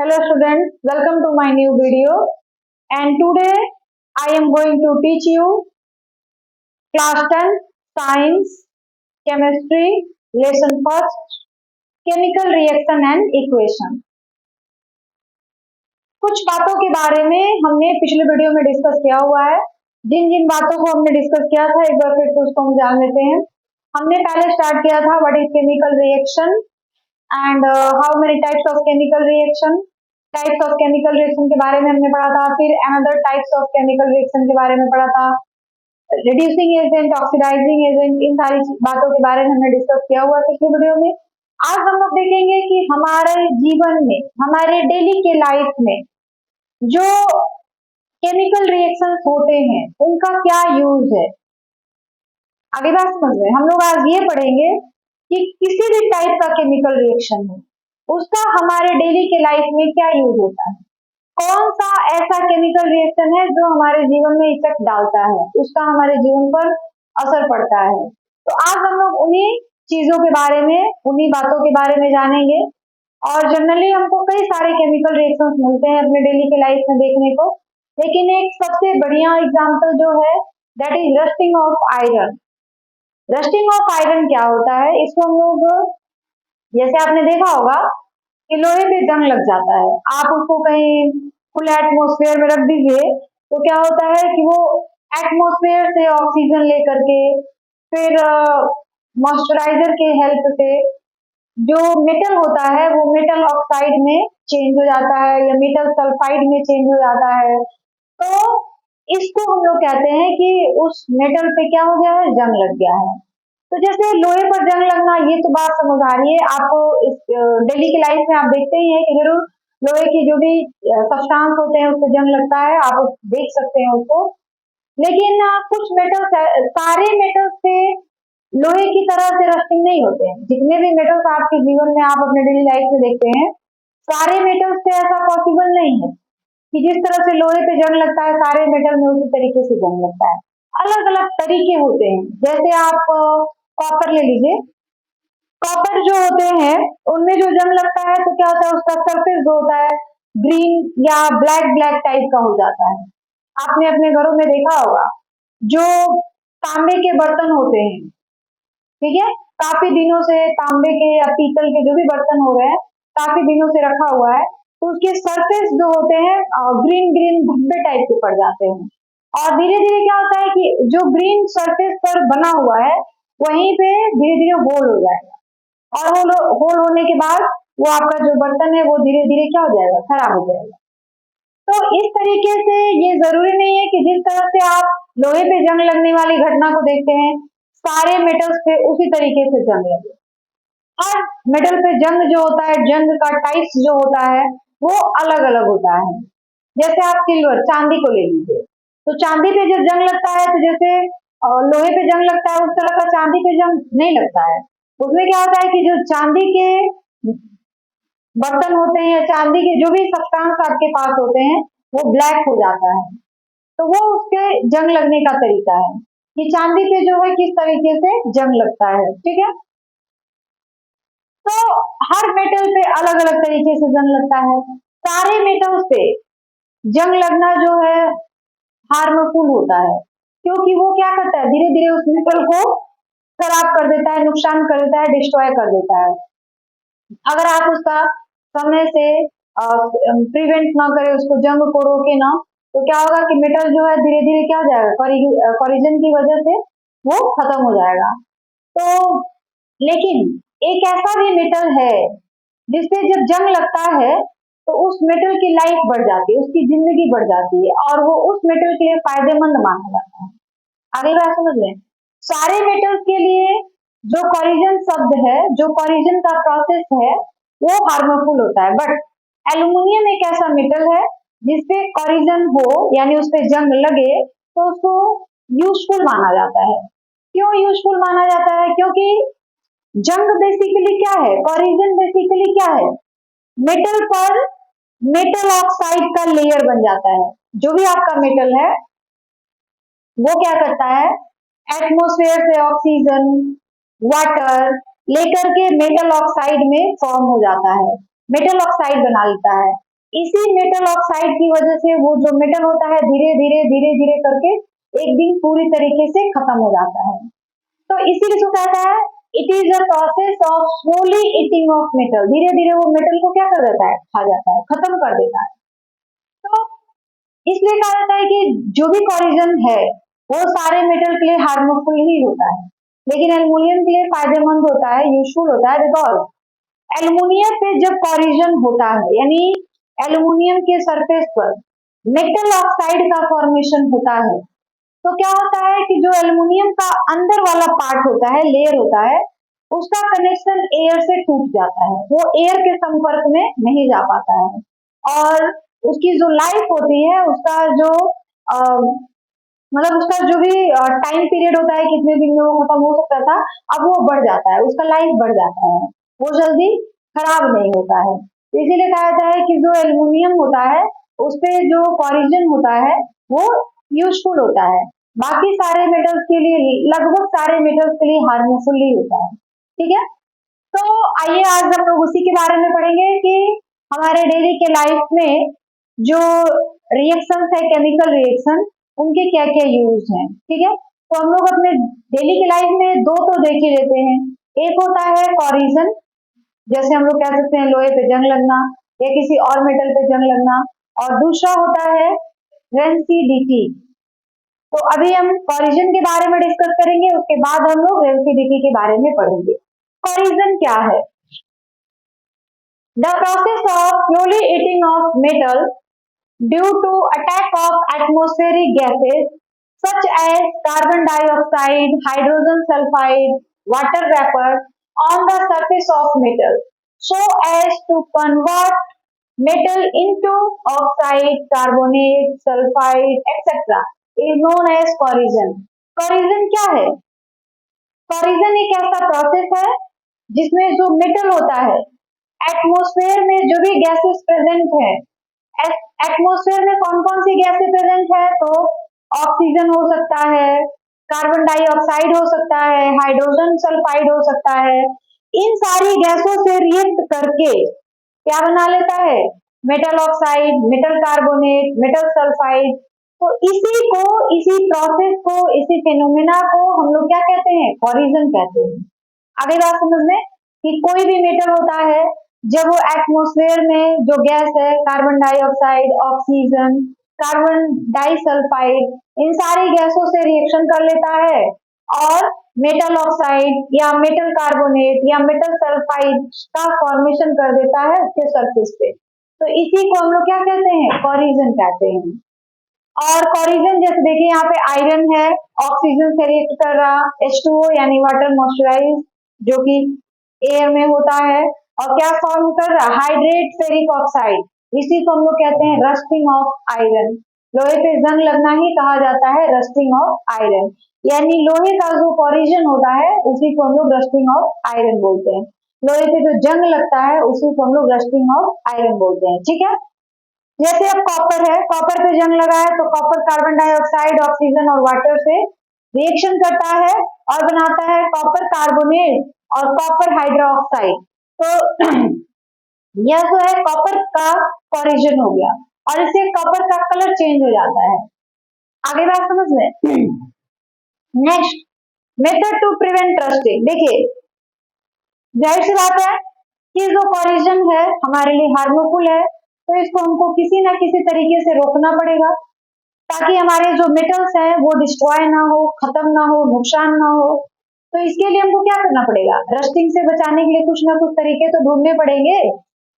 Hello students, welcome to my new video and today I am going to teach you class 10 science chemistry lesson first chemical reaction and equation। कुछ बातों के बारे में हमने पिछले video में discuss किया हुआ है। जिन जिन बातों को हमने डिस्कस किया था एक बार फिर से उसको हम जान लेते हैं। हमने पहले स्टार्ट किया था what is chemical reaction and how many types of chemical reaction. Types of chemical reaction के बारे में हमने पढ़ा था। फिर another types of chemical reaction के बारे में पढ़ा था। रिड्यूसिंग एजेंट, ऑक्सीडाइजिंग एजेंट, इन सारी बातों के बारे में हमने डिस्कस किया हुआ पिछले वीडियो में। आज हम लोग देखेंगे कि हमारे जीवन में, हमारे डेली के लाइफ में जो केमिकल रिएक्शंस होते हैं उनका क्या यूज है। आगे बात समझ रहे हैं। हम लोग आज ये पढ़ेंगे कि किसी भी टाइप का केमिकल रिएक्शन है उसका हमारे डेली के लाइफ में क्या यूज होता है, कौन सा ऐसा केमिकल रिएक्शन है जो हमारे जीवन में इफेक्ट डालता है, उसका हमारे जीवन पर असर पड़ता है। तो आज हम लोग उन्हीं चीजों के बारे में, उन्हीं बातों के बारे में जानेंगे। और जनरली हमको कई सारे केमिकल रिएक्शंस मिलते हैं अपने डेली के लाइफ में देखने को, लेकिन एक सबसे बढ़िया एग्जाम्पल जो है that is rusting of iron. Rusting of iron क्या होता है, इसको हम लोग, जैसे आपने देखा होगा कि लोहे पे जंग लग जाता है, आप उसको कहीं खुले एटमॉस्फेयर में रख दीजिए तो क्या होता है कि वो एटमॉस्फेयर से ऑक्सीजन लेकर के फिर मॉइस्चराइजर के हेल्प से जो मेटल होता है वो मेटल ऑक्साइड में चेंज हो जाता है या मेटल सल्फाइड में चेंज हो जाता है। तो इसको हम लोग कहते हैं कि उस मेटल पे क्या हो गया है, जंग लग गया है। तो जैसे लोहे पर जंग लगना, ये तो बात समझ आ रही है आपको। इस डेली की लाइफ में आप देखते ही हैं कि जरूर लोहे की जो भी सब्सटेंस होते हैं उससे जंग लगता है, आप देख सकते हैं उसको। लेकिन कुछ मेटल्स, सारे मेटल्स से लोहे की तरह से रस्टिंग नहीं होते हैं। जितने भी मेटल्स आपके जीवन में आप अपने डेली लाइफ में देखते हैं, सारे मेटल्स से ऐसा पॉसिबल नहीं है कि जिस तरह से लोहे पे जंग लगता है सारे मेटल में उसी तरीके से जंग लगता है। अलग अलग तरीके होते हैं। जैसे आप कॉपर ले लीजिए, कॉपर जो होते हैं उनमें जो जंग लगता है तो क्या होता है, उसका सरफेस जो होता है ग्रीन या ब्लैक ब्लैक टाइप का हो जाता है। आपने अपने घरों में देखा होगा जो तांबे के बर्तन होते हैं, ठीक है, काफी दिनों से तांबे के या पीतल के जो भी बर्तन हो गए हैं काफी दिनों से रखा हुआ है तो उसके सरफेस जो होते हैं ग्रीन ग्रीन धब्बे टाइप के पड़ जाते हैं। और धीरे धीरे क्या होता है कि जो ग्रीन सरफेस पर बना हुआ है वहीं पे धीरे धीरे होल हो जाएगा और होल होने के बाद वो आपका जो बर्तन है वो धीरे धीरे क्या हो जाएगा, खराब हो जाएगा। तो इस तरीके से ये जरूरी नहीं है कि जिस तरह से आप लोहे पे जंग लगने वाली घटना को देखते हैं सारे मेटल्स पे उसी तरीके से जंग लगे। हर मेटल पे जंग जो होता है, जंग का टाइप्स जो होता है वो अलग अलग होता है। जैसे आप सिल्वर, चांदी को ले लीजिए, तो चांदी पे जब जंग लगता है तो जैसे लोहे पे जंग लगता है उस तरह का चांदी पे जंग नहीं लगता है। उसमें क्या होता है कि जो चांदी के बर्तन होते हैं या चांदी के जो भी सब्सटेंस आपके पास होते हैं वो ब्लैक हो जाता है। तो वो उसके जंग लगने का तरीका है कि चांदी पे जो है किस तरीके से जंग लगता है, ठीक है। तो हर मेटल पे अलग अलग तरीके से जंग लगता है। सारे मेटल्स पे जंग लगना जो है हार्मफुल होता है क्योंकि वो क्या करता है, धीरे धीरे उस मेटल को खराब कर देता है, नुकसान कर देता है, डिस्ट्रॉय कर देता है। अगर आप उसका समय से प्रिवेंट ना करें, उसको जंग को रोके ना, तो क्या होगा कि मेटल जो है धीरे धीरे क्या हो जाएगा, कोरिजन की वजह से वो खत्म हो जाएगा। तो लेकिन एक ऐसा भी मेटल है जिसपे जब जंग लगता है तो उस मेटल की लाइफ बढ़ जाती है, उसकी जिंदगी बढ़ जाती है और वो उस मेटल के लिए फायदेमंद माना जाता है। आगे बात समझ लें। सारे मेटल्स के लिए जो कोरिजन शब्द है, जो कोरिजन का प्रोसेस है वो हार्मफुल होता है, बट एल्यूमिनियम एक ऐसा मेटल है जिसपे कोरिजन हो यानी उस पर जंग लगे तो उसको यूजफुल माना जाता है। क्यों यूजफुल माना जाता है? क्योंकि जंग बेसिकली क्या है, कोरिजन बेसिकली क्या है, मेटल पर मेटल ऑक्साइड का लेयर बन जाता है। जो भी आपका मेटल है वो क्या करता है, एटमॉस्फेयर से ऑक्सीजन वाटर लेकर के मेटल ऑक्साइड में फॉर्म हो जाता है, मेटल ऑक्साइड बना लेता है। इसी मेटल ऑक्साइड की वजह से वो जो मेटल होता है धीरे धीरे करके एक दिन पूरी तरीके से खत्म हो जाता है। तो इसीलिए इसको कहता है it is a process of slowly eating of metal, धीरे धीरे वो मेटल को क्या कर देता है, खा जाता है, खत्म कर देता है। तो इसलिए कहा जाता है कि जो भी कॉरिजन है वो सारे मेटल के लिए हार्मफुल ही होता है, लेकिन एल्युमिनियम के लिए फायदेमंद होता है, यूजफुल होता है, बिकॉज एल्युमिनियम पे जब कॉरिजन होता है यानी एल्युमिनियम के सरफेस पर मेटल ऑक्साइड का फॉर्मेशन होता है, तो क्या होता है कि जो एल्युमिनियम का अंदर वाला पार्ट होता है, लेयर होता है, उसका कनेक्शन एयर से टूट जाता है, वो एयर के संपर्क में नहीं जा पाता है और उसकी जो लाइफ होती है, उसका जो मतलब उसका जो भी टाइम पीरियड होता है, कितने दिन में वो खत्म हो सकता था, अब वो बढ़ जाता है, उसका लाइफ बढ़ जाता है, वो जल्दी खराब नहीं होता है। तो इसीलिए कहा जाता है कि जो एल्युमिनियम होता है उस पे जो कॉरिजन होता है वो यूजफुल होता है, बाकी सारे मेटल्स के लिए, लगभग सारे मेटल्स के लिए हार्मफुल ही होता है। ठीक है, तो आइए आज हम लोग उसी के बारे में पढ़ेंगे कि हमारे डेली के लाइफ में जो रिएक्शन है, केमिकल रिएक्शन, उनके क्या क्या यूज हैं। ठीक है, तो हम लोग अपने डेली के लाइफ में दो तो देख ही लेते हैं, एक होता है कॉरिजन, जैसे हम लोग कह सकते हैं लोहे पे जंग लगना या किसी और मेटल पे जंग लगना, और दूसरा होता है रेंसिडिटी। तो अभी हम कॉरिजन के बारे में डिस्कस करेंगे, उसके बाद हम लोग रेंसिडिटी के बारे में पढ़ेंगे। कॉरिजन क्या है? The process of slowly eating of metal due to attack of atmospheric gases such as carbon dioxide, hydrogen sulfide, water vapor on the surface of metal so as to convert metal into oxide, carbonate, sulfide, etc. is known as corrosion. corrosion क्या है? corrosion एक ऐसा process है जिसमें जो metal होता है, atmosphere में जो भी गैसेस प्रेजेंट है, एटमॉस्फेयर में कौन कौन सी गैसें प्रेजेंट है, तो ऑक्सीजन हो सकता है, कार्बन डाइऑक्साइड हो सकता है, हाइड्रोजन सल्फाइड हो सकता है, इन सारी गैसों से रिएक्ट करके क्या बना लेता है, metal oxide, metal carbonate, metal sulphide. तो इसी को, इसी प्रोसेस को, इसी फिनोमिना को हम लोग क्या कहते हैं, कॉरिजन कहते हैं। आगे बात समझ में कि कोई भी मेटल होता है जब वो एटमॉस्फेयर में जो गैस है, carbon dioxide, oxygen, carbon disulphide, इन सारी गैसों से रिएक्शन कर लेता है और मेटल ऑक्साइड या मेटल कार्बोनेट या मेटल सल्फाइड का फॉर्मेशन कर देता है उसके सरफेस पे। तो इसी को हम लोग क्या कहते हैं, कॉरिजन कहते हैं। और कॉरिजन जैसे देखिए यहाँ पे आयरन है, ऑक्सीजन से रिएक्ट कर रहा, H2O यानी वाटर मॉइस्चराइज जो कि एयर में होता है, और क्या फॉर्म कर रहा, हाइड्रेट फेरिक ऑक्साइड, इसी को हम लोग कहते हैं रस्टिंग ऑफ आयरन। लोहे पे जंग लगना ही कहा जाता है रस्टिंग ऑफ आयरन, यानी लोहे का जो कॉरिजन होता है उसी को हम लोग रस्टिंग ऑफ आयरन बोलते हैं। लोहे पे जो जंग लगता है उसी को हम लोग रस्टिंग ऑफ आयरन बोलते हैं। ठीक है, जैसे अब कॉपर है, कॉपर पे जंग लगा है तो कॉपर कार्बन डाइऑक्साइड, ऑक्सीजन और वाटर से रिएक्शन करता है और बनाता है कॉपर कार्बोनेट और कॉपर हाइड्रोक्साइड। तो यह जो है कॉपर का कॉरिजन हो गया और इससे कॉपर का कलर चेंज हो जाता है। आगे बात समझ में। Next, method to prevent rusting. देखिए जाहिर सी बात है कि जो कॉरिजन है हमारे लिए हार्मफुल है, तो इसको हमको किसी ना किसी तरीके से रोकना पड़ेगा ताकि हमारे जो मेटल्स हैं वो डिस्ट्रॉय ना हो, खत्म ना हो, नुकसान ना हो। तो इसके लिए हमको क्या करना पड़ेगा, रस्टिंग से बचाने के लिए कुछ ना कुछ तरीके तो ढूंढने पड़ेंगे।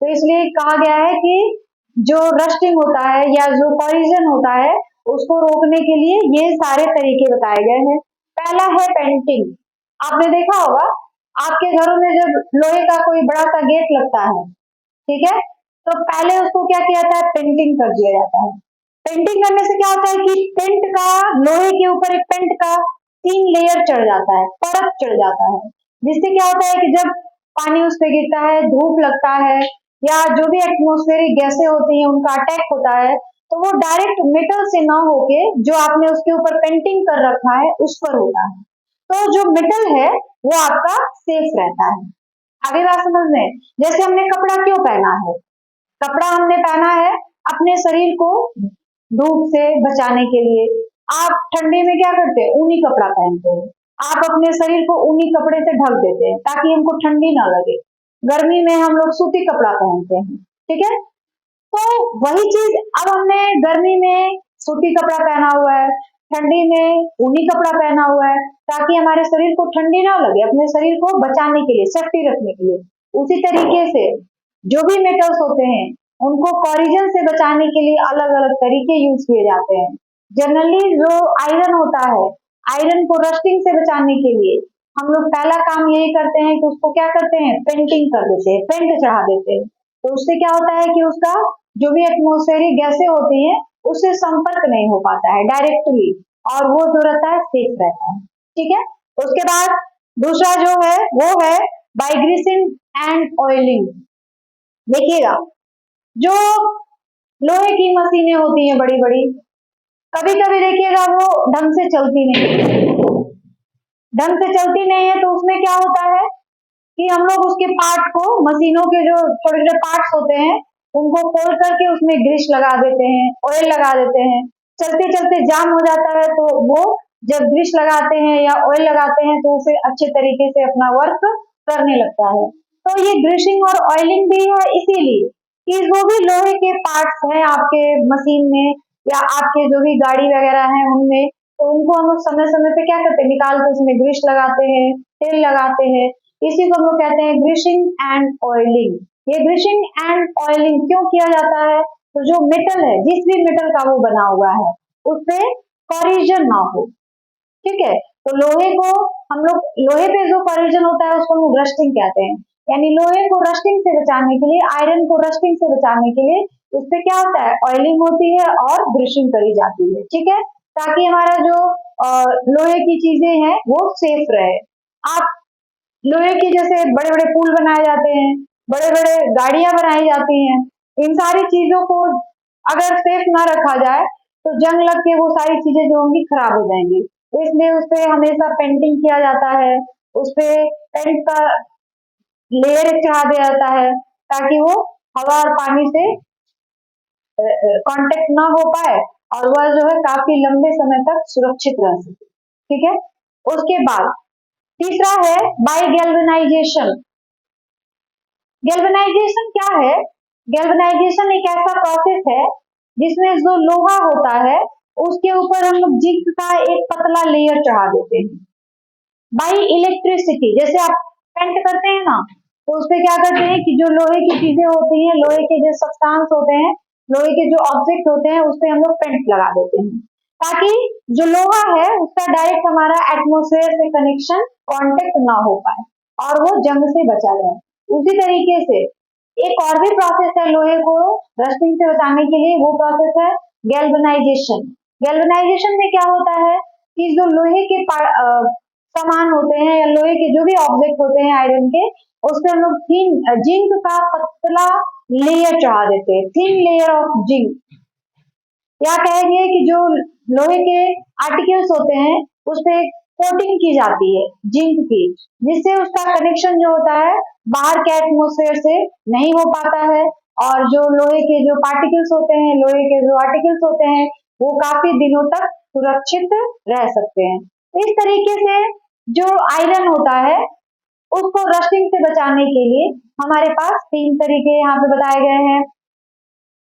तो इसलिए कहा गया है कि जो रस्टिंग होता है या जो कॉरिजन होता है उसको रोकने के लिए ये सारे तरीके बताए गए हैं। पहला है पेंटिंग। आपने देखा होगा आपके घरों में जब लोहे का कोई बड़ा सा गेट लगता है, ठीक है, तो पहले उसको क्या किया जाता है, पेंटिंग कर दिया जाता है। पेंटिंग करने से क्या होता है कि पेंट का, लोहे के ऊपर एक पेंट का 3 लेयर चढ़ जाता है, परत चढ़ जाता है, जिससे क्या होता है कि जब पानी उस पर गिरता है, धूप लगता है या जो भी एटमॉस्फेरिक गैसें होती हैं उनका अटैक होता है, तो वो डायरेक्ट मेटल से ना होके जो आपने उसके ऊपर पेंटिंग कर रखा है उस पर होता है, तो जो मेटल है वो आपका सेफ रहता है। आगे बात समझ में, जैसे हमने कपड़ा क्यों पहना है, कपड़ा हमने पहना है अपने शरीर को धूप से बचाने के लिए। आप ठंडी में क्या करते हैं, ऊनी कपड़ा पहनते हैं, आप अपने शरीर को ऊनी कपड़े से ढक देते हैं ताकि हमको ठंडी ना लगे। गर्मी में हम लोग सूती कपड़ा पहनते हैं, ठीक है। तो वही चीज अब हमने गर्मी में सूती कपड़ा पहना हुआ है, ठंडी में ऊनी कपड़ा पहना हुआ है, ताकि हमारे शरीर को ठंडी ना लगे, अपने शरीर को बचाने के लिए, सेफ्टी रखने के लिए। उसी तरीके से जो भी मेटल्स होते हैं उनको कॉरिजन से बचाने के लिए अलग अलग तरीके यूज किए जाते हैं। जनरली जो आयरन होता है, आयरन को रस्टिंग से बचाने के लिए हम लोग पहला काम यही करते हैं कि उसको क्या करते हैं, पेंटिंग कर देते हैं, पेंट चढ़ा देते हैं। तो उससे क्या होता है कि उसका जो भी एटमॉस्फेरिक गैसें होती हैं उससे संपर्क नहीं हो पाता है डायरेक्टली, और वो जो रहता है सेफ रहता है, ठीक है। उसके बाद दूसरा जो है वो है बाइग्रीसिंग एंड ऑयलिंग। देखिएगा, जो लोहे की मशीनें होती हैं बड़ी बड़ी, कभी कभी देखिएगा वो ढंग से चलती नहीं है, ढंग से चलती नहीं है, तो उसमें क्या होता है कि हम लोग उसके पार्ट को, मशीनों के जो छोटे छोटे पार्ट्स होते हैं उनको खोल करके उसमें ग्रीस लगा देते हैं, ऑयल लगा देते हैं, चलते चलते जाम हो जाता है, तो वो जब ग्रीस लगाते हैं या ऑयल लगाते हैं तो उसे अच्छे तरीके से अपना वर्क करने लगता है। तो ये ग्रीसिंग और ऑयलिंग भी है इसीलिए कि जो भी लोहे के पार्ट्स हैं आपके मशीन में या आपके जो भी गाड़ी वगैरह हैं उनमें, तो उनको हम लोग समय समय पे क्या करते हैं, निकाल के उसमें ग्रीस लगाते हैं, तेल लगाते हैं। इसी को हम लोग कहते हैं ग्रीसिंग एंड ऑयलिंग। ये ग्रीसिंग एंड ऑयलिंग क्यों किया जाता है, तो जो मेटल है, जिस भी मेटल का वो बना हुआ है उससे कॉरिजन ना हो, ठीक है। तो लोहे को हम लोग, लोहे पे जो कॉरिजन होता है उसको हम लोग रस्टिंग कहते हैं, यानी लोहे को रस्टिंग से बचाने के लिए, आयरन को रस्टिंग से बचाने के लिए उससे क्या होता है, ऑयलिंग होती है और ग्रीसिंग करी जाती है, ठीक है, ताकि हमारा जो लोहे की चीजें हैं वो सेफ रहे। आप लोहे के जैसे बड़े बड़े पुल बनाए जाते हैं, बड़े बड़े गाड़ियां बनाई जाती हैं, इन सारी चीजों को अगर सेफ ना रखा जाए तो जंग लग के वो सारी चीजें जो होंगी खराब हो जाएंगी। इसलिए उस पे हमेशा पेंटिंग किया जाता है, उस पे पेंट का लेयर चढ़ा दिया जाता है ताकि वो हवा और पानी से कांटेक्ट ना हो पाए और वह जो है काफी लंबे समय तक सुरक्षित रह सके, ठीक है। उसके बाद तीसरा है बाई गैल्वेनाइजेशन। गैल्वेनाइजेशन क्या है, गैल्वेनाइजेशन एक ऐसा प्रोसेस है जिसमें जो लोहा होता है उसके ऊपर हम लोग जिंक का एक पतला लेयर चढ़ा देते हैं बाई इलेक्ट्रिसिटी। जैसे आप पेंट करते हैं ना, तो उसपे क्या करते हैं कि जो लोहे की चीजें होती हैं, लोहे के जो सब्सटेंस होते हैं, लोहे के जो ऑब्जेक्ट होते हैं उस पे हम लोग पेंट लगा देते हैं ताकि जो लोहा है उसका डायरेक्ट हमारा एटमोसफेयर से कनेक्शन, कांटेक्ट ना हो पाए और वो जंग से बचा रहे। उसी तरीके से एक और भी प्रोसेस है लोहे को रस्टिंग से बचाने के लिए, वो प्रोसेस है गैल्वेनाइजेशन। गैल्वेनाइजेशन में क्या होता है कि जो लोहे के सामान होते हैं या लोहे के जो भी ऑब्जेक्ट होते हैं आयरन के, उस पर हम लोग थिन जिंक का पतला लेयर चढ़ा देते हैं, थिन लेयर ऑफ जिंक। या कहेंगे कि जो लोहे के आर्टिकल्स होते हैं उस पे कोटिंग की जाती है जिंक की, जिससे उसका कनेक्शन जो होता है बाहर के एटमोसफेयर से नहीं हो पाता है और जो लोहे के जो पार्टिकल्स होते हैं, लोहे के जो आर्टिकल्स होते हैं वो काफी दिनों तक सुरक्षित रह सकते हैं। इस तरीके से जो आयरन होता है उसको रस्टिंग से बचाने के लिए हमारे पास तीन तरीके यहाँ पे बताए गए हैं,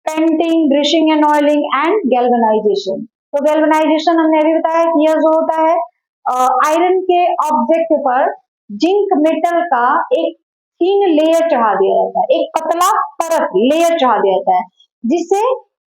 painting, greasing and oiling and galvanisation. तो गैल्वेनाइजेशन हमने अभी बताया कि यह जो होता है आयरन के ऑब्जेक्ट पर जिंक मेटल का एक थिन लेयर चढ़ा दिया जाता है, एक पतला परत लेयर चढ़ा दिया जाता है, जिससे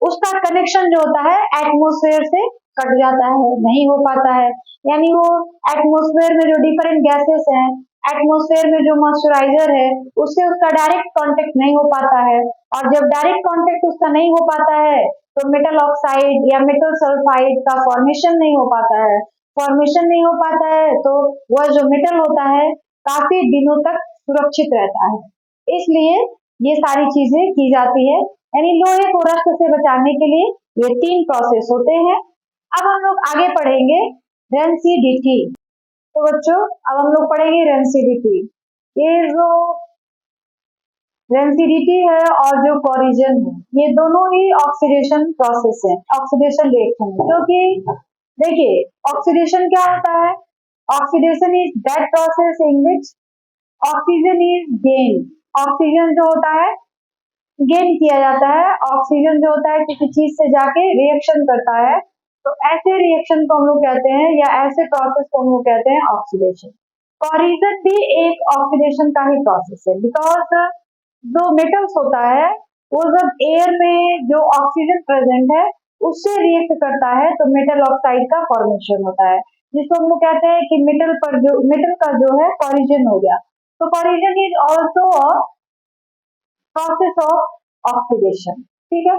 उसका कनेक्शन जो होता है एटमोसफेयर से कट जाता है, नहीं हो पाता है। यानी वो एटमोसफेयर में जो डिफरेंट गैसेस हैं, एटमोसफेयर में जो मॉइस्चराइजर है उससे उसका डायरेक्ट कांटेक्ट नहीं हो पाता है, और जब डायरेक्ट कांटेक्ट उसका नहीं हो पाता है तो मेटल ऑक्साइड या मेटल सल्फाइड का फॉर्मेशन नहीं हो पाता है। फॉर्मेशन नहीं हो पाता है तो वह जो मेटल होता है काफी दिनों तक सुरक्षित रहता है। इसलिए ये सारी चीजें की जाती है, यानी लोहे को रस्ट से बचाने के लिए ये तीन प्रोसेस होते हैं। अब हम लोग आगे पढ़ेंगे रेंसिडिटी। तो बच्चों अब हम लोग पढ़ेंगे रेंसिडिटी। ये जो रेंसिडिटी है और जो कोरिजन है, ये दोनों ही ऑक्सीडेशन प्रोसेस है, ऑक्सीडेशन रिएक्शन है। क्योंकि देखिए ऑक्सीडेशन क्या होता है, oxidation is that process in which oxygen is gain. Oxygen जो होता है गेन किया जाता है, ऑक्सीजन जो होता है किसी चीज से जाके रिएक्शन करता है, तो ऐसे रिएक्शन को हम लोग कहते हैं या ऐसे प्रोसेस को हम लोग कहते हैं ऑक्सीडेशन। कोरिजन भी एक ऑक्सीडेशन का ही प्रोसेस है, बिकॉज जो मेटल्स होता है वो जब एयर में जो ऑक्सीजन प्रेजेंट है उससे रिएक्ट करता है तो मेटल ऑक्साइड का फॉर्मेशन होता है, जिसको हम लोग कहते हैं कि मेटल का जो है कोरिजन हो गया। तो corrosion is also process of oxidation, ठीक है।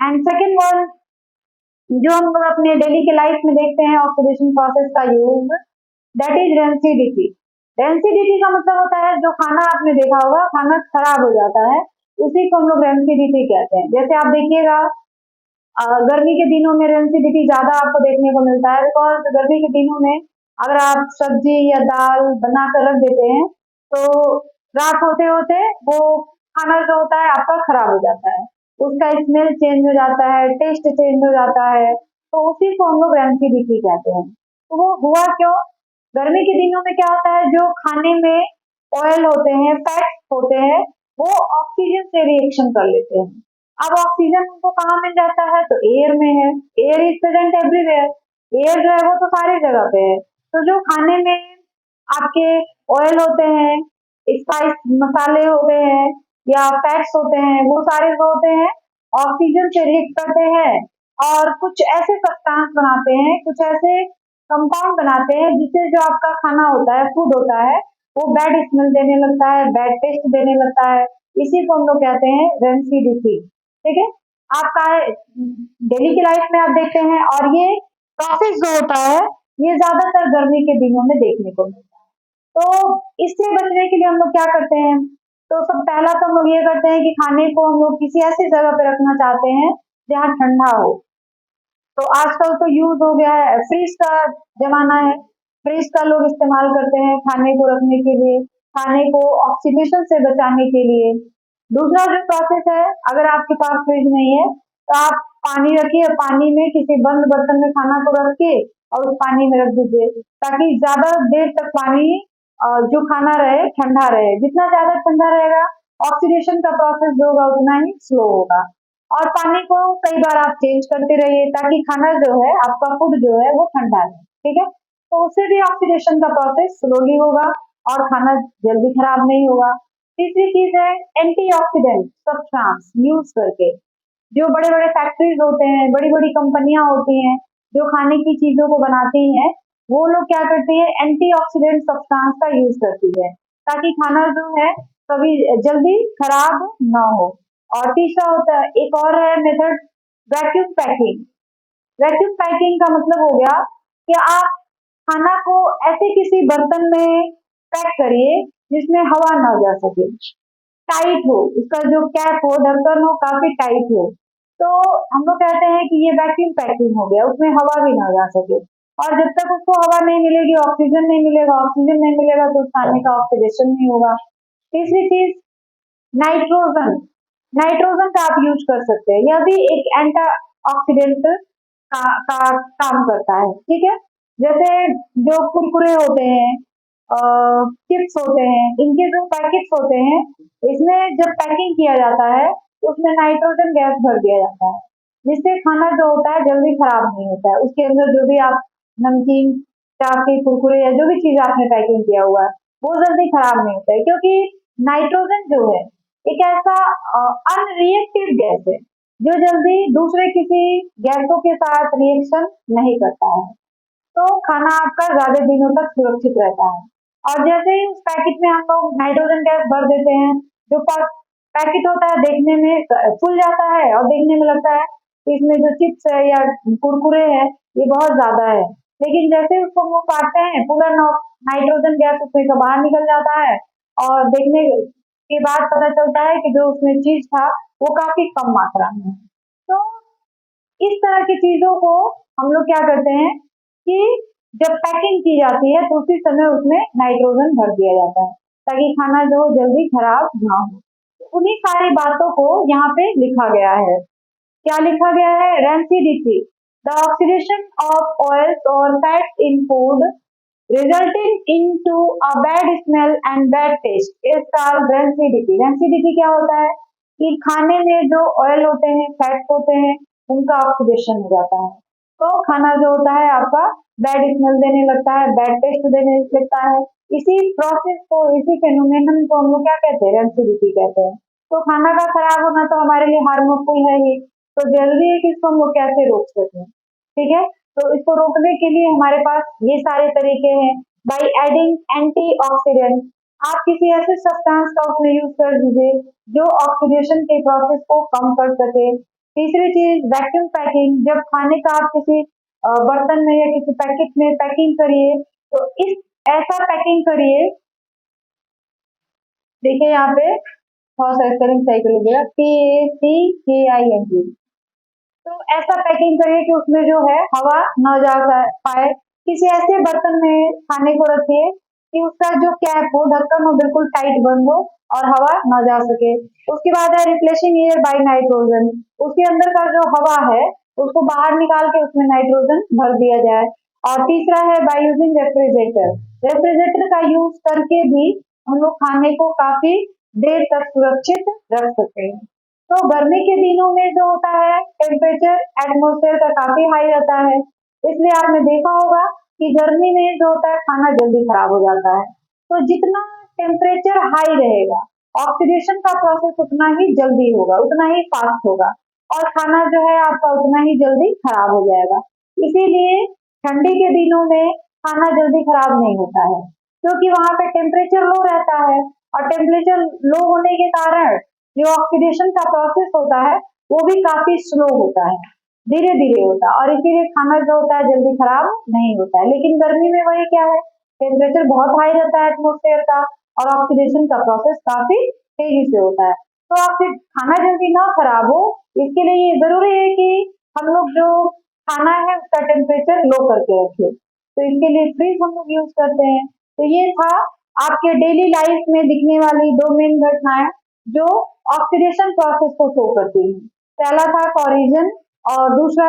एंड सेकेंड वन जो हम लोग अपने डेली के लाइफ में देखते हैं ऑक्सीडेशन प्रोसेस का use, that is rancidity. Rancidity का मतलब होता है जो खाना आपने देखा होगा खाना खराब हो जाता है, उसी को हम लोग रेंसिडिटी कहते हैं। जैसे आप देखिएगा गर्मी के दिनों में रेंसिडिटी ज्यादा आपको देखने को मिलता है, बिकॉज गर्मी के दिनों में अगर आप सब्जी या दाल बनाकर रख देते हैं तो रात होते होते वो खाना जो होता है आपका खराब हो जाता है, उसका स्मेल चेंज हो जाता है, टेस्ट चेंज हो जाता है, तो उसी को हम लोग रेंसिडिटी कहते हैं। तो वो हुआ क्यों, गर्मी के दिनों में क्या होता है जो खाने में ऑयल होते हैं, फैट्स होते हैं, वो ऑक्सीजन से रिएक्शन कर लेते हैं। अब ऑक्सीजन उनको कहाँ मिल जाता है, तो एयर में है। Air is present everywhere, air जो है वो तो सारी जगह पे है। तो जो खाने में आपके ऑयल होते हैं, स्पाइस मसाले हो गए हैं या फैट्स होते हैं, वो सारे जो होते हैं ऑक्सीजन से रिएक्ट करते हैं और कुछ ऐसे सब्सटेंस बनाते हैं, कुछ ऐसे कंपाउंड बनाते हैं जिससे जो आपका खाना होता है, फूड होता है, वो बैड स्मेल देने लगता है, बैड टेस्ट देने लगता है। इसी को हम लोग कहते हैं रेंसिडिटी, ठीक है। आपका डेली की लाइफ में आप देखते हैं और ये प्रोसेस जो होता है ये ज्यादातर गर्मी के दिनों में देखने को मिलता है। तो इससे बचने के लिए हम लोग क्या करते हैं, तो सब पहला तो हम लोग ये करते हैं कि खाने को हम लोग किसी ऐसी जगह पे रखना चाहते हैं जहाँ ठंडा हो। तो आजकल तो यूज हो गया है फ्रिज का जमाना है, फ्रिज का लोग इस्तेमाल करते हैं खाने को रखने के लिए, खाने को ऑक्सीडेशन से बचाने के लिए। दूसरा जो प्रोसेस है, अगर आपके पास फ्रिज नहीं है तो आप पानी रखिए, पानी में किसी बंद बर्तन में खाना को रख के और उस पानी में रख दीजिए, ताकि ज्यादा देर तक पानी जो खाना रहे ठंडा रहे। जितना ज्यादा ठंडा रहेगा ऑक्सीडेशन का प्रोसेस जो होगा उतना ही स्लो होगा। और पानी को कई बार आप चेंज करते रहिए ताकि खाना जो है आपका फूड जो है वो ठंडा रहे, ठीक है। तो उससे भी ऑक्सीडेशन का प्रोसेस स्लोली होगा और खाना जल्दी खराब नहीं होगा। तीसरी चीज है एंटीऑक्सीडेंट सब्सटेंस यूज करके। जो बड़े बड़े फैक्ट्रीज होते हैं, बड़ी बड़ी कंपनियां होती हैं जो खाने की चीजों को बनाती हैं, वो लोग क्या करती है एंटीऑक्सीडेंट सब्सटेंस का यूज करती है ताकि खाना जो है कभी जल्दी खराब ना हो। और तीसरा होता है एक और है method, vacuum packing. Vacuum packing का मतलब हो गया कि आप खाना को ऐसे किसी बर्तन में पैक करिए जिसमें हवा ना जा सके, टाइट हो, उसका जो कैप हो ढक्कन हो काफी टाइट हो। तो हम लोग कहते हैं कि ये वैक्यूम पैकिंग हो गया, उसमें हवा भी ना जा सके। और जब तक उसको हवा नहीं मिलेगी, ऑक्सीजन नहीं मिलेगा, ऑक्सीजन नहीं मिलेगा तो उस खाने का ऑक्सीडेशन नहीं होगा। तीसरी चीज नाइट्रोजन। नाइट्रोजन का आप यूज कर सकते हैं, यह भी एक एंटी ऑक्सीडेंट का काम करता है, ठीक है। जैसे जो कुरकुरे होते हैं, चिप्स होते हैं, इनके जो पैकेट्स होते हैं, इसमें जब पैकिंग किया जाता है तो उसमें नाइट्रोजन गैस भर दिया जाता है, जिससे खाना जो होता है जल्दी खराब नहीं होता है। उसके अंदर जो भी आप नमकीन टाफी कुरकुरे या जो भी चीज आपने पैकिंग किया हुआ है वो जल्दी खराब नहीं होता है, क्योंकि नाइट्रोजन जो है एक ऐसा अनरिएक्टिव गैस है जो जल्दी दूसरे किसी गैसों के साथ रिएक्शन नहीं करता है, तो खाना आपका ज्यादा दिनों तक सुरक्षित रहता है। और जैसे ही उस पैकेट में हम लोग नाइट्रोजन गैस भर देते हैं, जो पैकेट होता है देखने में फूल जाता है और देखने में लगता है कि इसमें जो चिप्स है या कुरकुरे है ये बहुत ज्यादा है, लेकिन जैसे ही उसको हम लोग काटते हैं पूरा नाइट्रोजन गैस उसमें से बाहर निकल जाता है और देखने के बाद पता चलता है कि जो उसमें चीज था वो काफी कम मात्रा में है। तो इस तरह की चीजों को हम लोग क्या करते हैं कि जब पैकिंग की जाती है तो उसी समय उसमें नाइट्रोजन भर दिया जाता है ताकि खाना जो जल्दी खराब ना हो। उन्हीं सारी बातों को यहाँ पे लिखा गया है। क्या लिखा गया है? Rancidity, the oxidation of oils और fats in food resulting into a bad smell and bad taste is called rancidity. Rancidity क्या होता है कि खाने में जो ऑयल होते हैं, फैट्स होते हैं, उनका ऑक्सीडेशन हो जाता है, तो खाना जो होता है आपका बैड स्मेल देने लगता है, बैड टेस्ट देने लगता है। इसी प्रोसेस को, इसी फेनोमेनन को हम लोग क्या कहते हैं? रेंसिडिटी कहते हैं। तो खाना का खराब होना तो हमारे लिए हार्मफुल है ही, तो जरूरी है कि इसको हम लोग कैसे रोक सकें। ठीक है, तो इसको रोकने के लिए हमारे पास ये सारे तरीके हैं। बाई एडिंग एंटीऑक्सीडेंट, आप किसी ऐसे सब्सटेंस का उसमें यूज कर दीजिए जो ऑक्सीडेशन के प्रोसेस को कम कर सके। तीसरी चीज वैक्यूम पैकिंग, जब खाने का आप किसी बर्तन में या किसी पैकेट में पैकिंग करिए तो इस ऐसा पैकिंग करिए, देखिए यहाँ पे थोड़ा सा स्पेलिंग सही कर लीजिएगा, PACKING। तो ऐसा पैकिंग करिए कि उसमें जो है हवा न जा पाए। किसी ऐसे बर्तन में खाने को रखिए कि उसका जो कैप हो, ढक्कन हो, बिल्कुल टाइट बंद हो और हवा न जा सके। उसके बाद है रिप्लेसिंग एयर बाय नाइट्रोजन, उसके अंदर का जो हवा है उसको बाहर निकाल के उसमें नाइट्रोजन भर दिया जाए। और तीसरा है बाय यूजिंग रेफ्रिजरेटर, रेफ्रिजरेटर का यूज करके भी हम लोग खाने को काफी देर तक सुरक्षित रख सकते हैं। तो गर्मी के दिनों में जो होता है टेम्परेचर एटमॉस्फेयर का काफी हाई रहता है, इसलिए आपने देखा होगा कि गर्मी में जो होता है खाना जल्दी खराब हो जाता है। तो जितना टेम्परेचर हाई रहेगा, ऑक्सीडेशन का प्रोसेस उतना ही जल्दी होगा, उतना ही फास्ट होगा और खाना जो है आपका उतना ही जल्दी खराब हो जाएगा। इसीलिए ठंडी के दिनों में खाना जल्दी खराब नहीं होता है, क्योंकि वहां पे टेम्परेचर लो रहता है और टेम्परेचर लो होने के कारण जो ऑक्सीडेशन का प्रोसेस होता है वो भी काफी स्लो होता है, धीरे धीरे होता है और इसीलिए खाना जो होता है जल्दी खराब नहीं होता है। लेकिन गर्मी में वही क्या है, टेम्परेचर बहुत हाई रहता है एटमोस्फेयर का और ऑक्सीडेशन का प्रोसेस काफी तेजी से होता है। तो आपसे खाना जल्दी ना खराब हो, इसके लिए ये जरूरी है कि हम लोग जो खाना है उसका टेम्परेचर लो करके रखें। तो इसके लिए फ्रिज हम लोग यूज करते हैं। तो ये था आपके डेली लाइफ में दिखने वाली दो मेन घटनाएं जो ऑक्सीडेशन प्रोसेस को शो करती है। पहला था कॉरिजन और दूसरा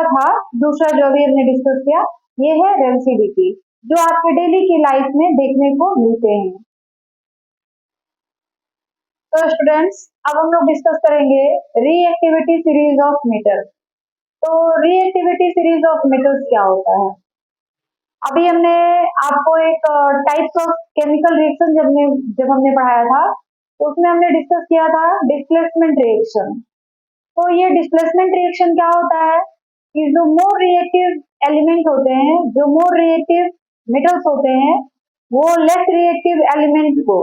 जो अभी हमने डिस्कस किया ये है रेंसिडिटी, जो आपके डेली की लाइफ में देखने को मिलते हैं। तो स्टूडेंट्स, अब हम लोग डिस्कस करेंगे रीएक्टिविटी सीरीज ऑफ मेटल्स। तो रीएक्टिविटी सीरीज ऑफ मेटल्स क्या होता है? अभी हमने आपको एक टाइप्स ऑफ केमिकल रिएक्शन जब हमने पढ़ाया था तो उसमें हमने डिस्कस किया था डिस्प्लेसमेंट रिएक्शन। तो ये डिस्प्लेसमेंट रिएक्शन क्या होता है कि जो मोर रिएक्टिव एलिमेंट होते हैं, जो मोर रिएक्टिव मेटल्स होते हैं, वो लेस रिएक्टिव एलिमेंट को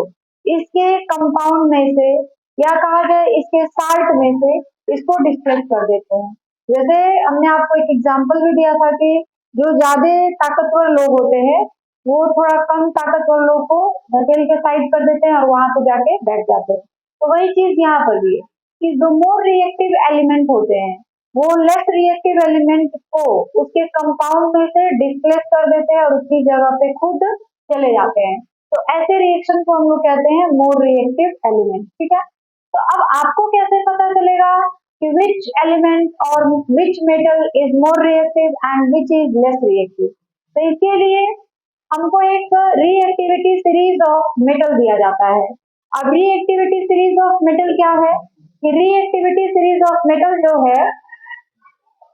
इसके कंपाउंड में से या कहा जाए इसके साल्ट में से इसको डिस्प्लेस कर देते हैं। जैसे हमने आपको एक एग्जांपल भी दिया था कि जो ज्यादा ताकतवर लोग होते हैं वो थोड़ा कम ताकतवर लोग को धकेल के साइड कर देते हैं और वहां पे जाके बैठ जाते हैं। तो वही चीज यहाँ पर भी है कि जो मोर रिएक्टिव एलिमेंट होते हैं वो लेस रिएक्टिव एलिमेंट को उसके कंपाउंड में से डिस्प्लेस कर देते हैं और उसकी जगह पे खुद चले जाते हैं। तो ऐसे रिएक्शन को हम लोग कहते हैं मोर रिएक्टिव एलिमेंट। ठीक है, तो अब आपको कैसे पता चलेगा कि which element or which metal is more reactive and which is less reactive? तो इसके लिए हमको एक reactivity series of metal दिया जाता है। अब reactivity series of metal क्या है कि reactivity series of metal जो है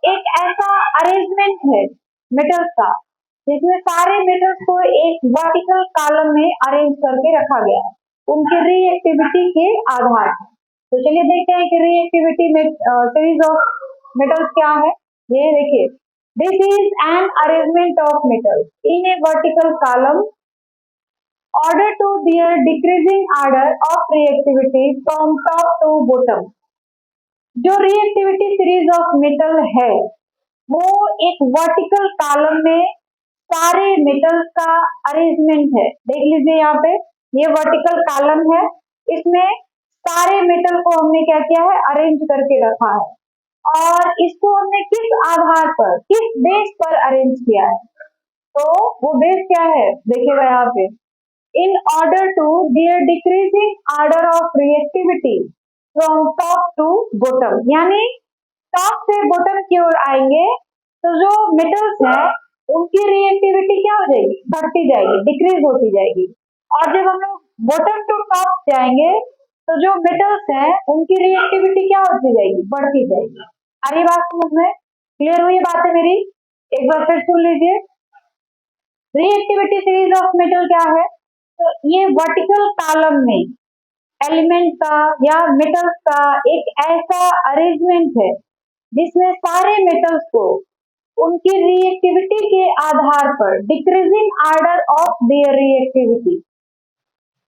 एक ऐसा अरेंजमेंट है मेटल्स का जिसमें सारे मेटल्स को एक वर्टिकल कॉलम में अरेंज करके रखा गया है उनके रिएक्टिविटी के आधार पर। तो चलिए देखते हैं कि रिएक्टिविटी में सीरीज ऑफ मेटल्स क्या है। ये देखिए, this is an arrangement of metals in a vertical column order to their decreasing order of reactivity from top to bottom. जो रिएक्टिविटी सीरीज ऑफ मेटल है वो एक वर्टिकल कॉलम में सारे मेटल्स का अरेंजमेंट है। देख लीजिए यहाँ पे ये वर्टिकल कॉलम है, इसमें सारे मेटल को हमने क्या किया है अरेंज करके रखा है और इसको हमने किस आधार पर, किस बेस पर अरेंज किया है। तो वो बेस क्या है देखिएगा यहाँ पे, in order to their decreasing order of reactivity from top to bottom, यानी टॉप से बॉटम की ओर आएंगे तो जो मेटल्स हैं उनकी रिएक्टिविटी क्या हो जाएगी, बढ़ती जाएगी, डिक्रीज होती जाएगी। और जब हम लोग बॉटम टू टॉप जाएंगे तो जो मेटल्स हैं उनकी रिएक्टिविटी क्या होती जाएगी, बढ़ती जाएगी। आ रही बात समझ में, क्लियर हुई बात है मेरी? एक बार फिर सुन लीजिए, रिएक्टिविटी सीरीज ऑफ मेटल क्या है, तो ये वर्टिकल कॉलम में एलिमेंट का या मेटल्स का एक ऐसा अरेंजमेंट है जिसमें सारे मेटल्स को उनकी रिएक्टिविटी के आधार पर decreasing order of their reactivity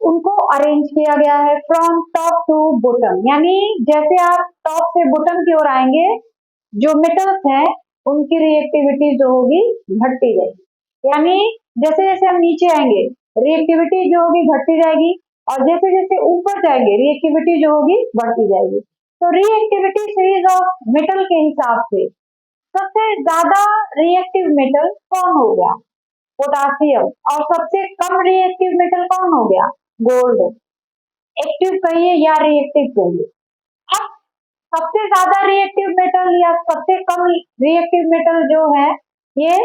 उनको अरेंज किया गया है फ्रॉम टॉप टू बॉटम, यानी जैसे आप टॉप से बॉटम की ओर आएंगे जो मेटल्स हैं उनकी रिएक्टिविटी जो होगी घटती जाएगी, यानी जैसे जैसे हम नीचे आएंगे रिएक्टिविटी जो होगी घटती जाएगी और जैसे जैसे ऊपर जाएंगे रिएक्टिविटी जो होगी बढ़ती जाएगी। तो रिएक्टिविटी सीरीज ऑफ मेटल के हिसाब से सबसे ज्यादा रिएक्टिव मेटल कौन हो गया, पोटासियम, और सबसे कम रिएक्टिव मेटल कौन हो गया, गोल्ड। एक्टिव कहिए या रिएक्टिव कहिए। अब सबसे ज्यादा रिएक्टिव मेटल या सबसे कम रिएक्टिव मेटल जो है, ये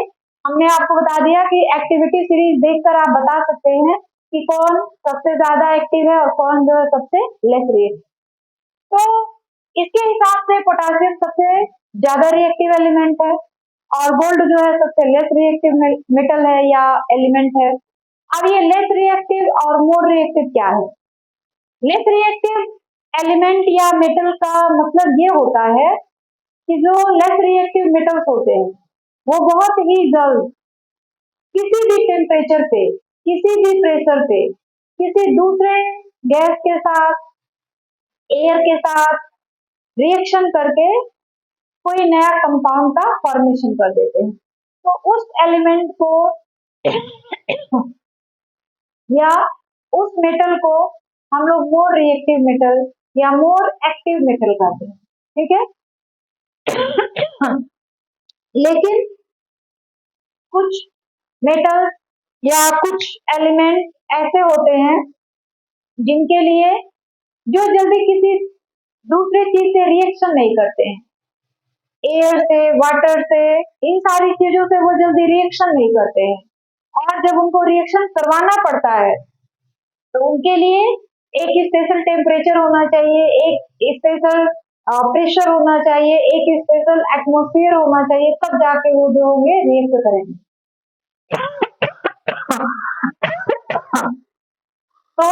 हमने आपको बता दिया कि एक्टिविटी सीरीज देखकर आप बता सकते हैं कि कौन सबसे ज्यादा एक्टिव है और कौन जो है सबसे लेस रिएक्टिव। तो इसके हिसाब से पोटासियम सबसे ज्यादा रिएक्टिव एलिमेंट है और गोल्ड जो है सबसे लेस रिएक्टिव मेटल है या एलिमेंट है। अब ये लेस रिएक्टिव और मोर रिएक्टिव क्या है? लेस रिएक्टिव एलिमेंट या मेटल का मतलब ये होता है कि जो लेस रिएक्टिव मेटल्स होते हैं वो बहुत ही जल्द किसी भी टेम्परेचर पे, किसी भी प्रेशर पे, किसी दूसरे गैस के साथ, एयर के साथ रिएक्शन करके कोई नया कंपाउंड का फॉर्मेशन कर देते हैं। तो उस एलिमेंट को या उस मेटल को हम लोग मोर रिएक्टिव मेटल या मोर एक्टिव मेटल कहते हैं, ठीक है। लेकिन कुछ मेटल या कुछ एलिमेंट ऐसे होते हैं जिनके लिए जो जल्दी किसी दूसरी चीज से रिएक्शन नहीं करते हैं, एयर से, वाटर से, इन सारी चीजों से वो जल्दी रिएक्शन नहीं करते हैं, और जब उनको रिएक्शन करवाना पड़ता है तो उनके लिए एक स्पेशल टेम्परेचर होना चाहिए, एक स्पेशल प्रेशर होना चाहिए, एक स्पेशल एटमॉस्फेयर होना चाहिए, तब जाके वो जो होंगे रिएक्ट करेंगे। तो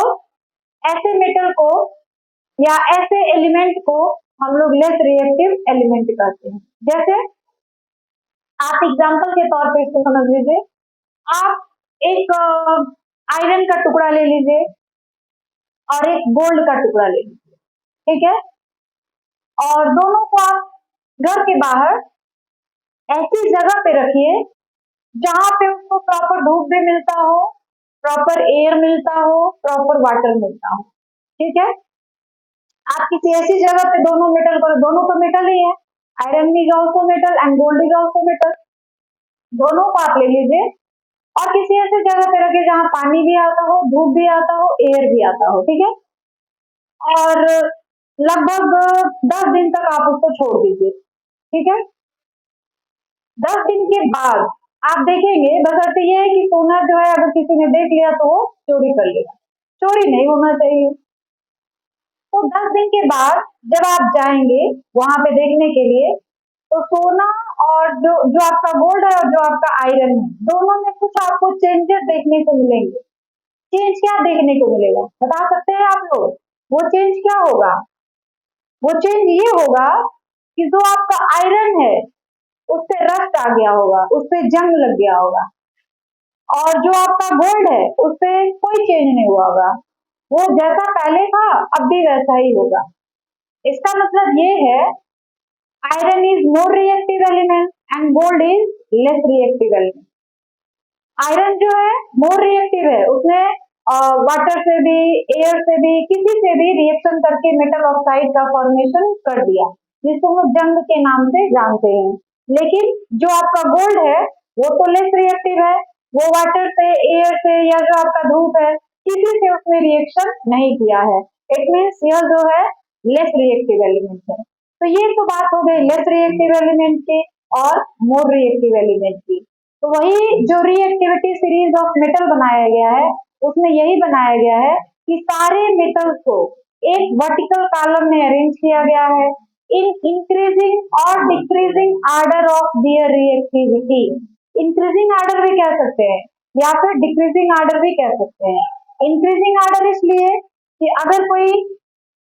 ऐसे मेटल को या ऐसे एलिमेंट को हम लोग लेस रिएक्टिव एलिमेंट कहते हैं। जैसे आप एग्जांपल के तौर पे इसको समझ लीजिए, आप एक आयरन का टुकड़ा ले लीजिए और एक गोल्ड का टुकड़ा ले लीजिए, ठीक है, और दोनों को आप घर के बाहर ऐसी जगह पे रखिए जहां पे उसको प्रॉपर धूप भी मिलता हो, प्रॉपर एयर मिलता हो, प्रॉपर वाटर मिलता हो, ठीक है। आप किसी ऐसी जगह पे दोनों मेटल को, दोनों तो मेटल ही है, iron is also metal and gold is also metal, दोनों को आप ले लीजिए और किसी ऐसी जगह पे रखिए जहां पानी भी आता हो, धूप भी आता हो, एयर भी आता हो, ठीक है, और लगभग 10 दिन तक आप उसको छोड़ दीजिए, ठीक है। 10 दिन के बाद आप देखेंगे, बशर्ते ये है कि सोना जो है अगर किसी ने देख लिया तो वो चोरी कर लेगा, चोरी नहीं होना चाहिए। तो 10 दिन के बाद जब आप जाएंगे वहां पे देखने के लिए, तो सोना और जो आपका गोल्ड है और जो आपका आयरन है, दोनों में कुछ आपको चेंजेस देखने को मिलेंगे। चेंज क्या देखने को मिलेगा बता सकते हैं आप लोग? वो चेंज क्या होगा? वो चेंज ये होगा कि जो आपका आयरन है उस पे रस्ट आ गया होगा, उस पे जंग लग गया होगा, और जो आपका गोल्ड है उस पे कोई चेंज नहीं हुआ होगा, वो जैसा पहले था अब भी वैसा ही होगा। इसका मतलब ये है iron is more reactive element and gold is less reactive element. Iron जो है मोर रिएक्टिव है, उसने वाटर से भी, एयर से भी, किसी से भी रिएक्शन करके मेटल ऑक्साइड का फॉर्मेशन कर दिया, जिसको हम जंग के नाम से जानते हैं। लेकिन जो आपका गोल्ड है वो तो लेस रिएक्टिव है, वो वाटर से, एयर से या जो आपका धूप है किसी से उसने रिएक्शन नहीं किया है। इट मीन्स यह जो है लेस रिएक्टिव एलिमेंट है। तो ये तो बात हो गई लेस रिएक्टिव एलिमेंट की और मोर रिएक्टिव एलिमेंट की। तो वही जो रिएक्टिविटी सीरीज ऑफ मेटल बनाया गया है उसमें यही बनाया गया है कि सारे मेटल्स को एक वर्टिकल कॉलम में अरेंज किया गया है इन इंक्रीजिंग और decreasing order of their reactivity. Increasing order भी कह सकते हैं या फिर डिक्रीजिंग आर्डर भी कह सकते हैं। इंक्रीजिंग आर्डर इसलिए कि अगर कोई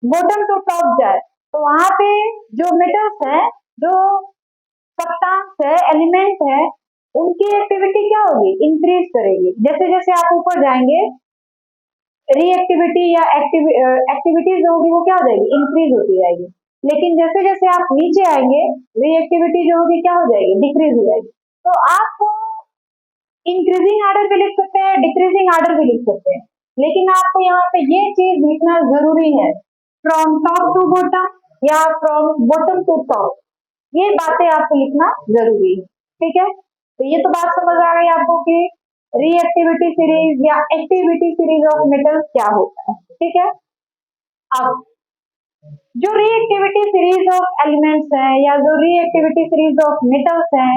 बॉटम टू टॉप जाए तो वहां पे जो मेटल्स हैं, जो सब्सटेंस है, एलिमेंट है, उनकी एक्टिविटी क्या होगी, इंक्रीज करेगी। जैसे जैसे आप ऊपर जाएंगे रिएक्टिविटी या एक्टिविटीज होगी वो क्या हो जाएगी, इंक्रीज होती जाएगी। लेकिन जैसे जैसे आप नीचे आएंगे रिएक्टिविटी जो होगी क्या हो जाएगी, डिक्रीज हो जाएगी। तो आप इंक्रीजिंग आर्डर भी लिख सकते हैं, डिक्रीजिंग आर्डर भी लिख सकते हैं, लेकिन आपको यहाँ पे ये चीज लिखना जरूरी है, फ्रॉम टॉप टू बॉटम या फ्रॉम बॉटम टू टॉप, ये बातें आपको लिखना जरूरी है। ठीक है, तो ये तो बात समझ आ गई आपको कि रिएक्टिविटी सीरीज या एक्टिविटी सीरीज ऑफ मेटल्स क्या होता है। ठीक है, अब जो रिएक्टिविटी सीरीज ऑफ एलिमेंट्स हैं या जो रिएक्टिविटी सीरीज ऑफ मेटल्स हैं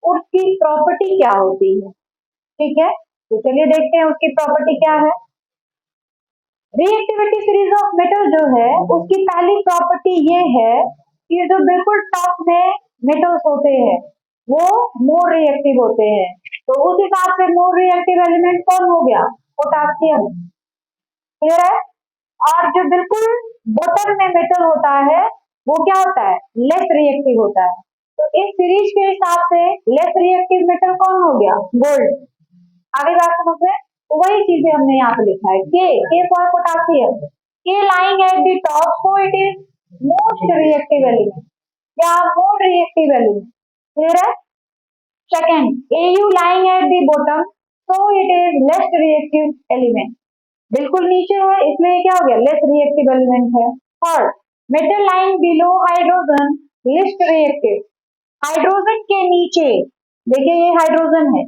उसकी प्रॉपर्टी क्या होती है। ठीक है, तो चलिए देखते हैं उसकी प्रॉपर्टी क्या है। रिएक्टिविटी सीरीज ऑफ मेटल जो है उसकी पहली प्रॉपर्टी ये है कि जो बिल्कुल टॉप में मेटल्स होते हैं वो मोर रिएक्टिव होते हैं। तो उस हिसाब से मोर रिएक्टिव एलिमेंट कौन हो गया, पोटासियम। क्लियर है। और जो बिल्कुल बॉटम में मेटल होता है वो क्या होता है, लेस रिएक्टिव होता है। तो इस सीरीज के हिसाब से लेस रिएक्टिव मेटल कौन हो गया, गोल्ड। आगे बात समझ में, तो वही चीजें हमने यहाँ पे लिखा है, के फॉर पोटासियम, के lying at the top, so it is most reactive element या मोर रिएक्टिव एलिमेंट। क्लियर है। Second, Au lying at the bottom, so it is less reactive element, बिल्कुल नीचे है इसलिए क्या हो गया, लेस रिएक्टिव एलिमेंट है। Third, metal lying below hydrogen, least reactive, hydrogen के नीचे, देखिए ये हाइड्रोजन है,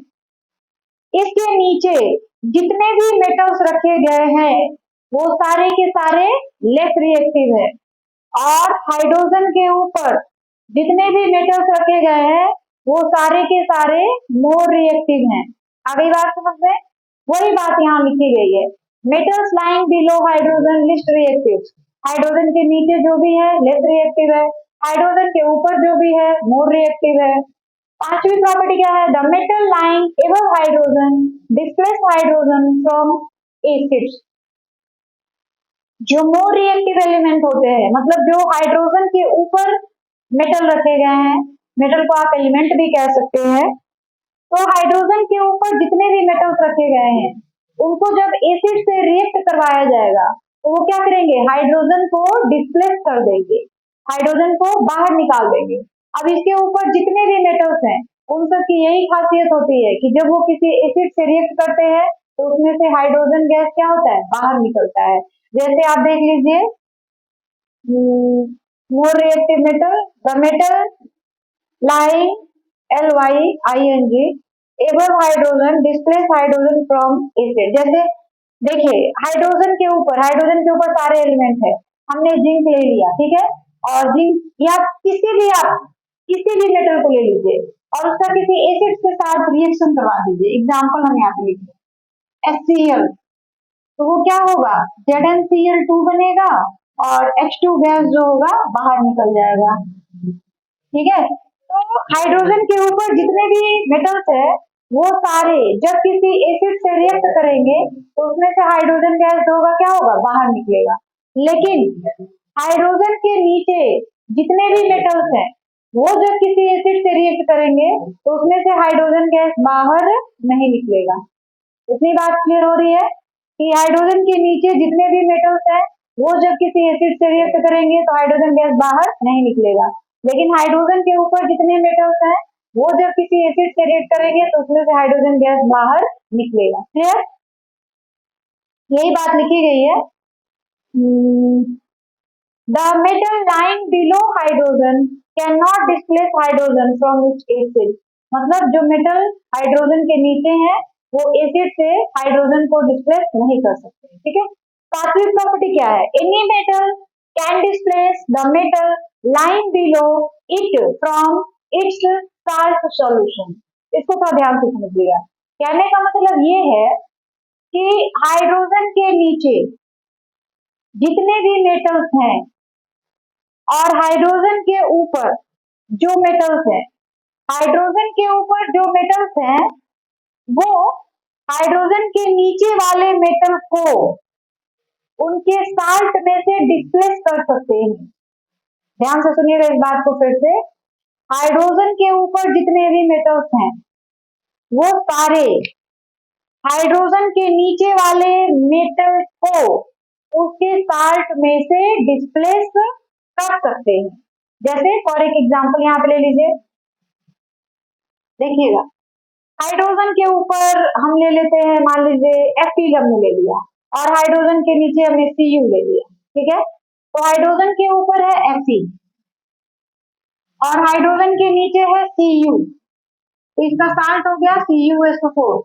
इसके नीचे जितने भी मेटल्स रखे गए हैं वो सारे के सारे लेस रिएक्टिव है, और हाइड्रोजन के ऊपर जितने भी मेटल्स रखे गए हैं वो सारे के सारे मोर रिएक्टिव हैं। आगे बात समझ में, वही बात यहाँ लिखी गई है, metals lying below hydrogen least reactive, hydrogen के नीचे जो भी है लेस रिएक्टिव है, हाइड्रोजन के ऊपर जो भी है मोर रिएक्टिव है। पांचवी प्रॉपर्टी क्या है, the metal lying above hydrogen displace hydrogen from acids, जो मोर रिएक्टिव एलिमेंट होते हैं, मतलब जो हाइड्रोजन के ऊपर मेटल रखे गए हैं, मेटल को आप एलिमेंट भी कह सकते हैं, तो हाइड्रोजन के ऊपर जितने भी मेटल्स रखे गए हैं उनको जब एसिड से रिएक्ट करवाया जाएगा तो वो क्या करेंगे, हाइड्रोजन को डिस्प्लेस कर देंगे, हाइड्रोजन को बाहर निकाल देंगे। अब इसके ऊपर जितने भी मेटल्स हैं उन सब की यही खासियत होती है कि जब वो किसी एसिड से रिएक्ट करते हैं तो उसमें से हाइड्रोजन गैस क्या होता है, बाहर निकलता है। जैसे आप देख लीजिए, more reactive metal, the metal lying LYING above hydrogen displace hydrogen from acid. जैसे देखिए हाइड्रोजन के ऊपर सारे एलिमेंट है, हमने जिंक ले लिया, ठीक है, और जिंक या किसी भी मेटल को ले लीजिए और उसका किसी एसिड के साथ रिएक्शन करवा दीजिए। एग्जांपल हम यहाँ पे लिखिए HCl, तो वो क्या होगा, ZnCl2 बनेगा और H2 गैस जो होगा बाहर निकल जाएगा। ठीक है, तो हाइड्रोजन के ऊपर जितने भी मेटल्स है वो सारे जब किसी एसिड से रिएक्ट करेंगे तो उसमें से हाइड्रोजन गैस होगा क्या होगा, बाहर निकलेगा। लेकिन हाइड्रोजन के नीचे जितने भी मेटल्स हैं वो जब किसी एसिड से रिएक्ट करेंगे तो उसमें से हाइड्रोजन गैस बाहर नहीं निकलेगा। इतनी बात क्लियर हो रही है कि हाइड्रोजन के नीचे जितने भी मेटल्स हैं वो जब किसी एसिड से रिएक्ट करेंगे तो हाइड्रोजन गैस बाहर नहीं निकलेगा, लेकिन हाइड्रोजन के ऊपर जितने मेटल्स हैं वो जब किसी एसिड से रिएक्ट करेंगे तो उसमें से हाइड्रोजन गैस बाहर निकलेगा। क्लियर, यही बात लिखी गई है। The metal lying below hydrogen can not displace hydrogen from its acid, मतलब जो मेटल हाइड्रोजन के नीचे है वो एसिड से हाइड्रोजन को डिस्प्लेस नहीं कर सकते। ठीक है, सातवीं प्रॉपर्टी क्या है, any metal can displace the metal lying below it from its salt solution। इसको थोड़ा ध्यान से समझिएगा। कहने का मतलब ये है कि हाइड्रोजन के नीचे जितने भी मेटल्स हैं और हाइड्रोजन के ऊपर जो मेटल्स हैं, हाइड्रोजन के ऊपर जो मेटल्स हैं वो हाइड्रोजन के नीचे वाले मेटल को उनके साल्ट में से डिस्प्लेस कर सकते हैं। ध्यान से सुनिएगा इस बात को फिर से। हाइड्रोजन के ऊपर जितने भी मेटल्स हैं वो सारे हाइड्रोजन के नीचे वाले मेटल को उसके साल्ट में से डिस्प्लेस कर सकते हैं। जैसे फॉर एक एग्जांपल यहाँ पे ले लीजिए, देखिएगा हाइड्रोजन के ऊपर हम ले लेते हैं, मान लीजिए Fe हमने ले लिया और हाइड्रोजन के नीचे हमने Cu ले लिया, ठीक है। तो हाइड्रोजन के ऊपर है Fe और हाइड्रोजन के नीचे है Cu, तो इसका साल्ट हो गया CuSO4।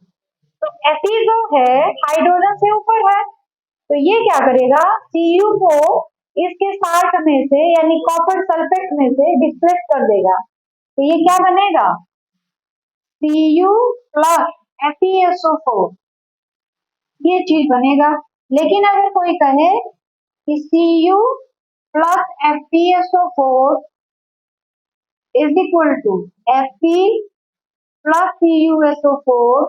तो Fe जो है हाइड्रोजन से ऊपर है, तो ये क्या करेगा, Cu को इसके साल्ट में से यानी कॉपर सल्फेट में से डिस्प्लेस कर देगा। तो ये क्या बनेगा, Cu प्लस FeSO4 ये चीज बनेगा। लेकिन अगर कोई कहे कि Cu plus FeSO4 is equal to Fe plus CuSO4,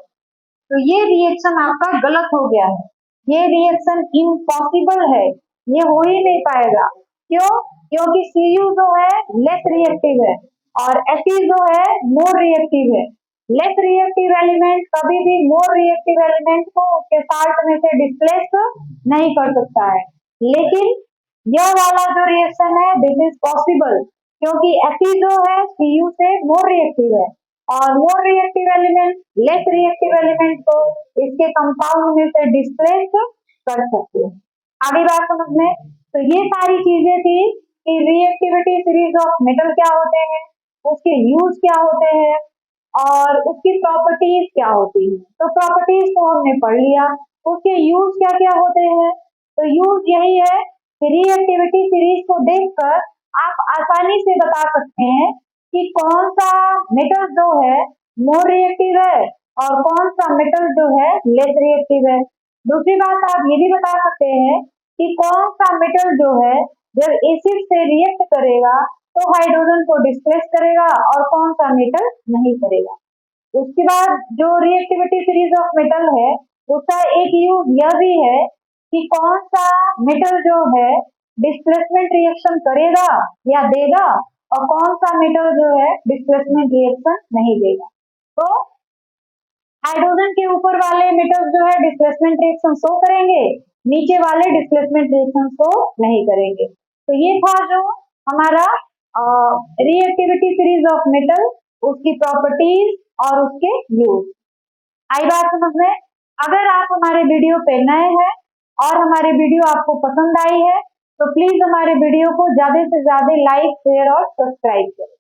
तो ये रिएक्शन आपका गलत हो गया है। ये रिएक्शन इम्पॉसिबल है, ये हो ही नहीं पाएगा। क्यों? क्योंकि Cu जो है लेस रिएक्टिव है और Fe जो है मोर रिएक्टिव है। लेस रिएक्टिव एलिमेंट कभी भी मोर रिएक्टिव एलिमेंट को उसके साल्ट में से डिस्प्लेस नहीं कर सकता है, लेकिन यह वाला जो रिएक्शन है दिस इज पॉसिबल, क्योंकि Fe जो है Cu से मोर रिएक्टिव है और more reactive element less reactive element को इसके कंपाउंड में से डिस्प्लेस कर सकते हैं। आगे बात समझ में। तो ये सारी चीजें थी कि रिएक्टिविटी सीरीज ऑफ मेटल क्या होते हैं, उसके यूज क्या होते हैं और उसकी प्रॉपर्टीज क्या होती है। तो प्रॉपर्टीज को हमने पढ़ लिया, उसके यूज क्या क्या होते हैं। तो यूज यही है कि रिएक्टिविटी सीरीज को देखकर आप आसानी से बता सकते हैं कि कौन सा मेटल जो है मोर रिएक्टिव है और कौन सा मेटल जो है लेस रिएक्टिव है। दूसरी बात आप ये भी बता सकते हैं कि कौन सा मेटल जो है जब एसिड से रिएक्ट करेगा तो हाइड्रोजन को डिस्प्लेस करेगा और कौन सा मेटल नहीं करेगा। उसके बाद जो रिएक्टिविटी सीरीज ऑफ मेटल है उसका एक यूज यह भी है कि कौन सा मेटल जो है डिस्प्लेसमेंट रिएक्शन करेगा या देगा और कौन सा मेटल जो है डिस्प्लेसमेंट रिएक्शन नहीं देगा। तो हाइड्रोजन के ऊपर वाले मेटल्स जो है डिस्प्लेसमेंट रिएक्शन शो करेंगे, नीचे वाले डिस्प्लेसमेंट रिएक्शन शो नहीं करेंगे। तो ये था जो हमारा रिएक्टिविटी सीरीज ऑफ मेटल, उसकी प्रॉपर्टीज और उसके यूज। आई बात समझ में। अगर आप हमारे वीडियो पे नए हैं और हमारे वीडियो आपको पसंद आई है तो प्लीज हमारे वीडियो को ज्यादा से ज्यादा लाइक शेयर और सब्सक्राइब करें।